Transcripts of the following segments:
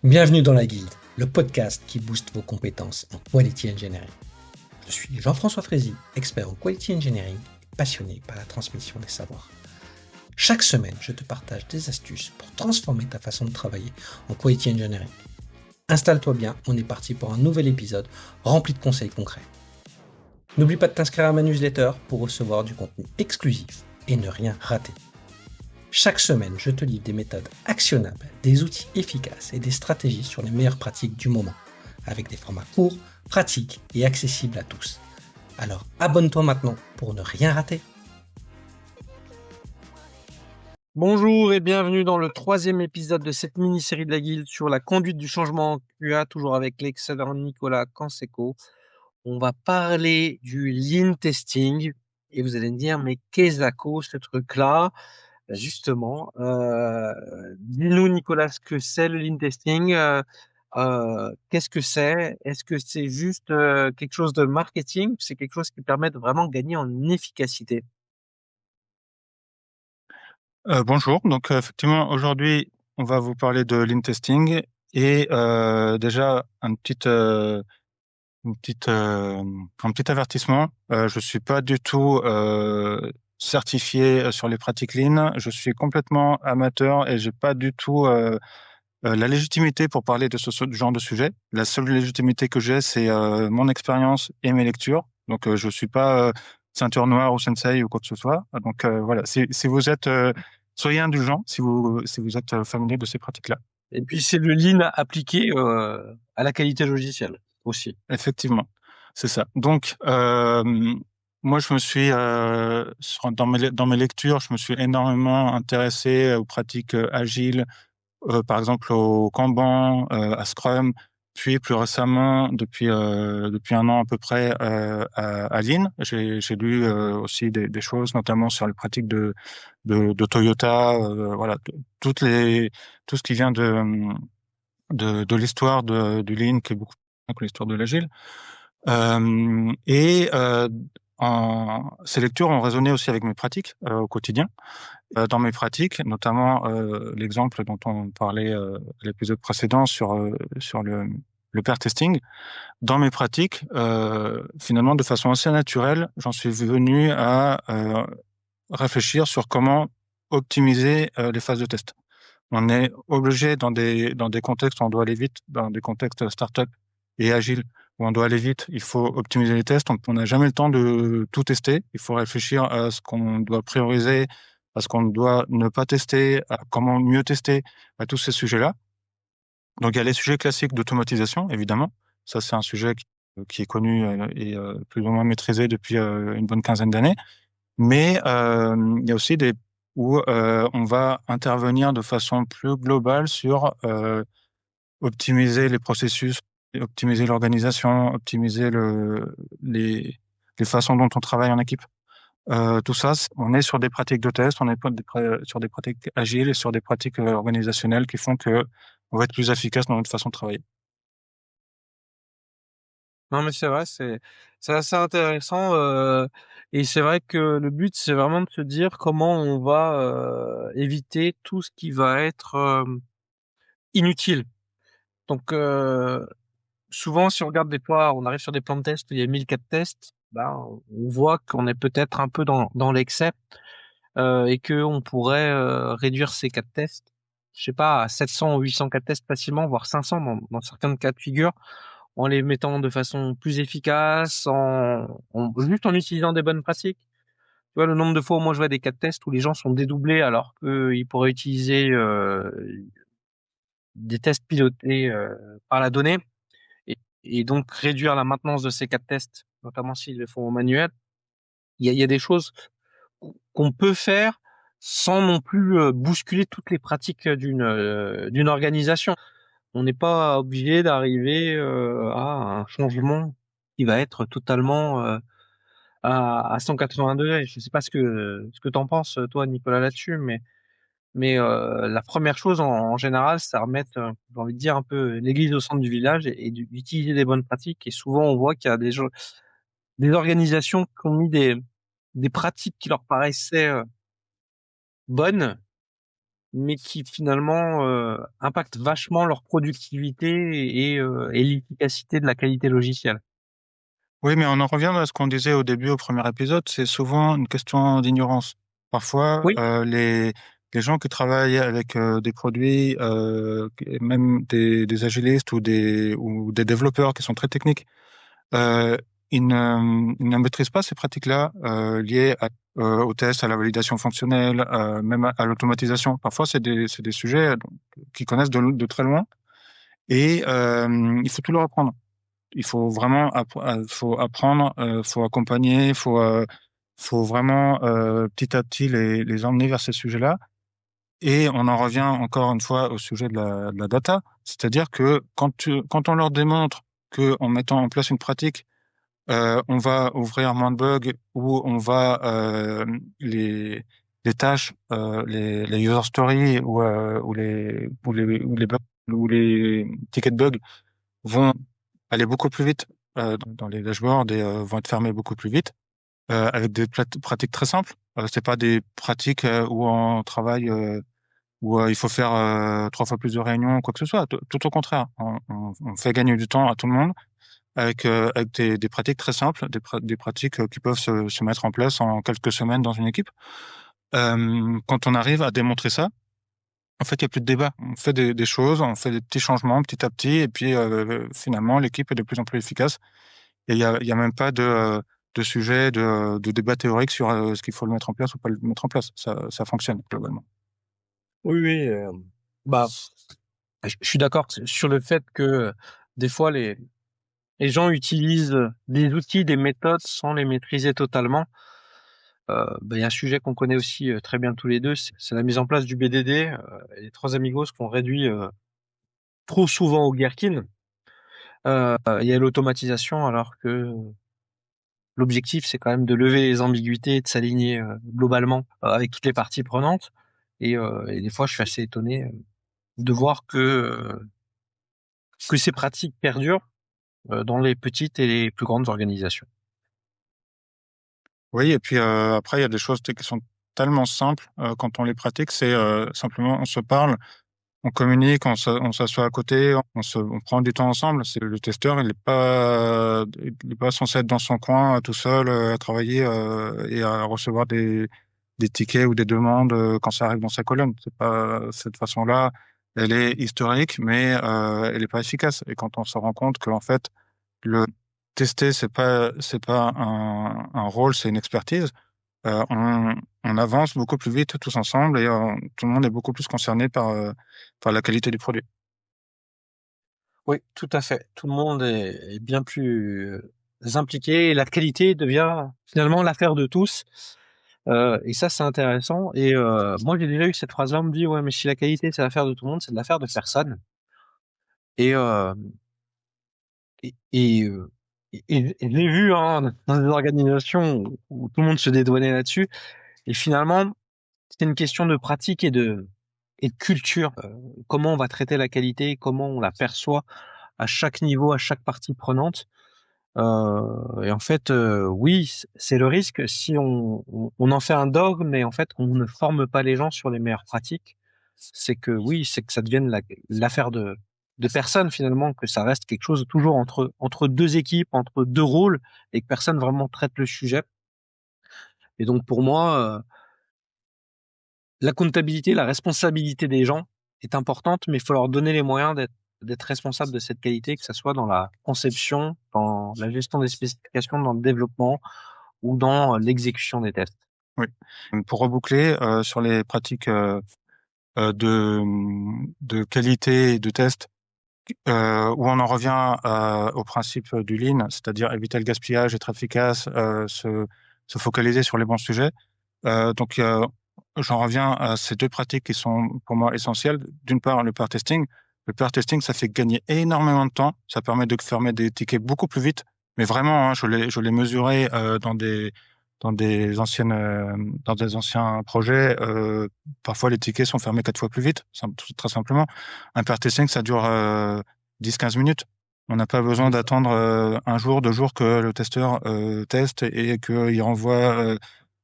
Bienvenue dans la Guilde, le podcast qui booste vos compétences en Quality Engineering. Je suis Jean-François Frézy, expert en Quality Engineering et passionné par la transmission des savoirs. Chaque semaine, je te partage des astuces pour transformer ta façon de travailler en Quality Engineering. Installe-toi bien, on est parti pour un nouvel épisode rempli de conseils concrets. N'oublie pas de t'inscrire à ma newsletter pour recevoir du contenu exclusif et ne rien rater. Chaque semaine, je te livre des méthodes actionnables, des outils efficaces et des stratégies sur les meilleures pratiques du moment, avec des formats courts, pratiques et accessibles à tous. Alors abonne-toi maintenant pour ne rien rater. Bonjour et bienvenue dans le 3e épisode de cette mini-série de la Guilde sur la conduite du changement en QA, toujours avec l'excellent Nicolas Canseco. On va parler du Lean Testing et vous allez me dire, mais qu'est-ce que ce truc-là? Justement, dis-nous Nicolas ce que c'est le Lean Testing, qu'est-ce que c'est? Est-ce que c'est juste quelque chose de marketing? C'est quelque chose qui permet de vraiment gagner en efficacité? Bonjour, donc effectivement aujourd'hui on va vous parler de lean testing et déjà un petit avertissement. Je suis pas du tout certifié sur les pratiques lean. Je suis complètement amateur et j'ai pas du tout la légitimité pour parler de ce genre de sujet. La seule légitimité que j'ai, c'est mon expérience et mes lectures. Donc je suis pas ceinture noire ou sensei ou quoi que ce soit. Donc voilà, si vous êtes soyez indulgents si vous êtes familier de ces pratiques-là. Et puis c'est le Lean appliqué à la qualité logicielle aussi. Effectivement, c'est ça. Donc, moi, je me suis, dans mes lectures, je me suis énormément intéressé aux pratiques agiles, par exemple au Kanban, à Scrum, puis plus récemment, depuis un an à peu près, à Lean. J'ai lu aussi des choses, notamment sur les pratiques de Toyota, voilà, tout ce qui vient de l'histoire du Lean, qui est beaucoup plus loin que l'histoire de l'agile. Ces lectures ont résonné aussi avec mes pratiques au quotidien. Dans mes pratiques, notamment l'exemple dont on parlait à l'épisode précédent sur le pair testing. Dans mes pratiques, finalement, de façon assez naturelle, j'en suis venu à réfléchir sur comment optimiser les phases de test. On est obligé dans des contextes où on doit aller vite, dans des contextes startup et agile où on doit aller vite, il faut optimiser les tests. On n'a jamais le temps de tout tester. Il faut réfléchir à ce qu'on doit prioriser, à ce qu'on doit ne pas tester, à comment mieux tester, à tous ces sujets-là. Donc il y a les sujets classiques d'automatisation, évidemment. Ça, c'est un sujet qui est connu et plus ou moins maîtrisé depuis une bonne quinzaine d'années. Mais il y a aussi des où on va intervenir de façon plus globale sur optimiser les processus, optimiser l'organisation, optimiser les façons dont on travaille en équipe. Tout ça, on est sur des pratiques de test, on est sur des pratiques agiles et sur des pratiques organisationnelles qui font que on va être plus efficace dans notre façon de travailler. Non, mais c'est vrai, c'est assez intéressant et c'est vrai que le but, c'est vraiment de se dire comment on va éviter tout ce qui va être inutile. Donc, souvent, si on regarde des fois, on arrive sur des plans de test où il y a 1004 tests, ben, on voit qu'on est peut-être un peu dans l'excès et que on pourrait réduire ces 4 tests, je sais pas, à 700 ou 804 tests facilement, voire 500 dans certains cas de figure, en les mettant de façon plus efficace, juste en utilisant des bonnes pratiques. Tu vois, le nombre de fois où moi je vois des cas de tests où les gens sont dédoublés alors qu'ils pourraient utiliser des tests pilotés par la donnée et donc réduire la maintenance de ces cas de tests, notamment s'ils le font au manuel. Il y a des choses qu'on peut faire sans non plus bousculer toutes les pratiques d'une organisation. On n'est pas obligé d'arriver à un changement qui va être totalement à 180 degrés. Je sais pas ce que t'en penses toi Nicolas là-dessus, mais la première chose en général, c'est remettre, j'ai envie de dire un peu l'église au centre du village et d'utiliser des bonnes pratiques. Et souvent, on voit qu'il y a des organisations qui ont mis des pratiques qui leur paraissaient bonnes mais qui finalement impactent vachement leur productivité et l'efficacité de la qualité logicielle. Oui, mais on en revient à ce qu'on disait au début, au premier épisode, c'est souvent une question d'ignorance. Parfois, Oui, les gens qui travaillent avec des produits, même des agilistes ou des développeurs qui sont très techniques, euh, ils ne maîtrisent pas ces pratiques-là liées aux tests, à la validation fonctionnelle, même à l'automatisation. Parfois, c'est des sujets qu'ils connaissent de très loin et il faut tout leur apprendre. Il faut vraiment faut apprendre, faut accompagner, faut vraiment petit à petit les emmener vers ces sujets-là. Et on en revient encore une fois au sujet de la data, c'est-à-dire que quand on leur démontre que en mettant en place une pratique, on va ouvrir moins de bugs ou on va les tâches, les user stories ou les bugs ou les tickets de bugs vont aller beaucoup plus vite dans les dashboards et vont être fermés beaucoup plus vite avec des pratiques très simples. C'est pas des pratiques où on travaille où il faut faire 3 fois plus de réunions ou quoi que ce soit. Tout au contraire, on fait gagner du temps à tout le monde avec des pratiques très simples, des pratiques qui peuvent se mettre en place en quelques semaines dans une équipe. Quand on arrive à démontrer ça, en fait, il n'y a plus de débat. On fait des choses, on fait des petits changements petit à petit, et puis finalement, l'équipe est de plus en plus efficace. Et il y a même pas de sujet, de débat théorique sur ce qu'il faut le mettre en place ou pas le mettre en place. Ça fonctionne globalement. oui, oui. Bah, je suis d'accord sur le fait que des fois les gens utilisent des outils, des méthodes sans les maîtriser totalement. Il y a un sujet qu'on connaît aussi très bien tous les deux, c'est la mise en place du BDD, et les trois amigos qu'on réduit trop souvent au Gherkin. Il y a l'automatisation alors que l'objectif c'est quand même de lever les ambiguïtés, de s'aligner globalement avec toutes les parties prenantes. Et des fois, je suis assez étonné de voir que ces pratiques perdurent dans les petites et les plus grandes organisations. Oui, et puis après, il y a des choses qui sont tellement simples quand on les pratique. C'est simplement, on se parle, on communique, on s'assoit à côté, on prend du temps ensemble. C'est le testeur, il est pas censé être dans son coin tout seul à travailler et à recevoir des tickets ou des demandes quand ça arrive dans sa colonne. C'est pas cette façon-là. Elle est historique, mais elle est pas efficace. Et quand on se rend compte qu'en fait le tester, c'est pas un rôle, c'est une expertise. On avance beaucoup plus vite tous ensemble et tout le monde est beaucoup plus concerné par la qualité du produit. Oui, tout à fait. Tout le monde est bien plus impliqué et la qualité devient finalement l'affaire de tous. Et ça, c'est intéressant. Et moi, j'ai déjà eu cette phrase-là, on me dit, ouais, mais si la qualité, c'est l'affaire de tout le monde, c'est de l'affaire de personne. Et, euh, et je l'ai vu hein, dans des organisations où tout le monde se dédouanait là-dessus. Et finalement, c'est une question de pratique et de culture. Comment on va traiter la qualité, comment on la perçoit à chaque niveau, à chaque partie prenante. Et en fait, oui, c'est le risque si on en fait un dogme, mais en fait, on ne forme pas les gens sur les meilleures pratiques. C'est que oui, c'est que ça devienne l'affaire de personne finalement, que ça reste quelque chose toujours entre deux équipes, entre deux rôles, et que personne vraiment traite le sujet. Et donc pour moi, la comptabilité, la responsabilité des gens est importante, mais il faut leur donner les moyens d'être responsables de cette qualité, que ce soit dans la conception, dans la gestion des spécifications, dans le développement ou dans l'exécution des tests. Oui. Pour reboucler sur les pratiques de qualité et de test, où on en revient au principe du lean, c'est-à-dire éviter le gaspillage, être efficace, se focaliser sur les bons sujets. Donc, j'en reviens à ces deux pratiques qui sont pour moi essentielles. D'une part, le pair testing. Le pair testing, ça fait gagner énormément de temps. Ça permet de fermer des tickets beaucoup plus vite. Mais vraiment, hein, je l'ai mesuré dans des anciens projets. Parfois, les tickets sont fermés 4 fois plus vite. Très simplement. Un pair testing, ça dure 10-15 minutes. On n'a pas besoin d'attendre un jour, 2 jours que le testeur teste et qu'il renvoie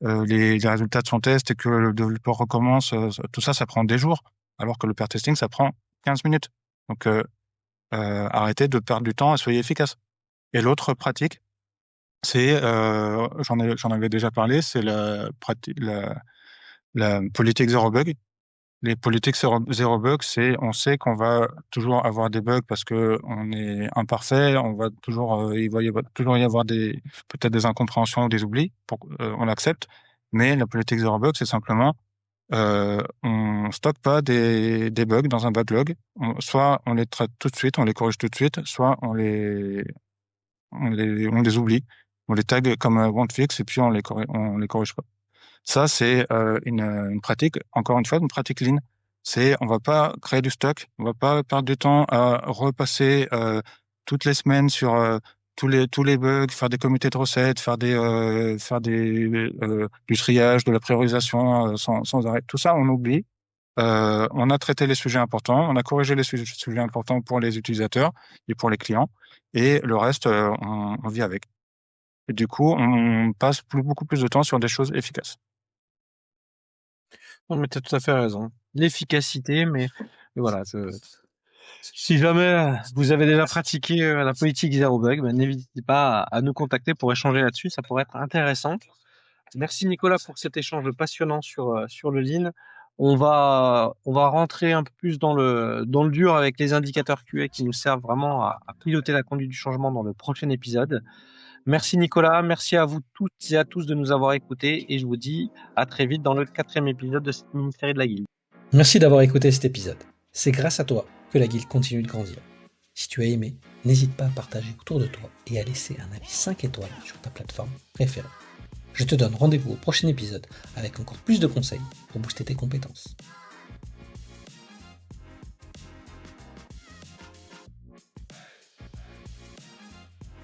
les résultats de son test et que le développeur recommence, tout ça, ça prend des jours, alors que le pair testing, ça prend 15 minutes. Donc, arrêtez de perdre du temps et soyez efficace. Et l'autre pratique, c'est, j'en avais déjà parlé, c'est la politique zéro bug. Les politiques zéro bug, c'est on sait qu'on va toujours avoir des bugs parce que on est imparfait, on va toujours il va toujours y avoir peut-être des incompréhensions ou des oublis, on l'accepte. Mais la politique zéro bug, c'est simplement on stocke pas des bugs dans un backlog. Soit on les traite tout de suite, on les corrige tout de suite, soit on les oublie, on les tag comme won't fix et puis on les corrige pas. Ça, c'est une pratique, encore une fois, une pratique lean. C'est, on va pas créer du stock, on va pas perdre du temps à repasser toutes les semaines sur tous les bugs, faire des comités de recettes, faire du triage, de la priorisation sans arrêt. Tout ça, on oublie. On a traité les sujets importants, on a corrigé les sujets importants pour les utilisateurs et pour les clients, et le reste, on vit avec. Et du coup, on passe beaucoup plus de temps sur des choses efficaces. Non, mais tu as tout à fait raison. L'efficacité, mais voilà, si jamais vous avez déjà pratiqué la politique zéro bug, ben, n'hésitez pas à nous contacter pour échanger là-dessus, ça pourrait être intéressant. Merci Nicolas pour cet échange passionnant sur le Lean. On va rentrer un peu plus dans le dur avec les indicateurs QA qui nous servent vraiment à piloter la conduite du changement dans le prochain épisode. Merci Nicolas, merci à vous toutes et à tous de nous avoir écoutés et je vous dis à très vite dans le 4e épisode de cette mini-série de la Guilde. Merci d'avoir écouté cet épisode. C'est grâce à toi que la Guilde continue de grandir. Si tu as aimé, n'hésite pas à partager autour de toi et à laisser un avis 5 étoiles sur ta plateforme préférée. Je te donne rendez-vous au prochain épisode avec encore plus de conseils pour booster tes compétences.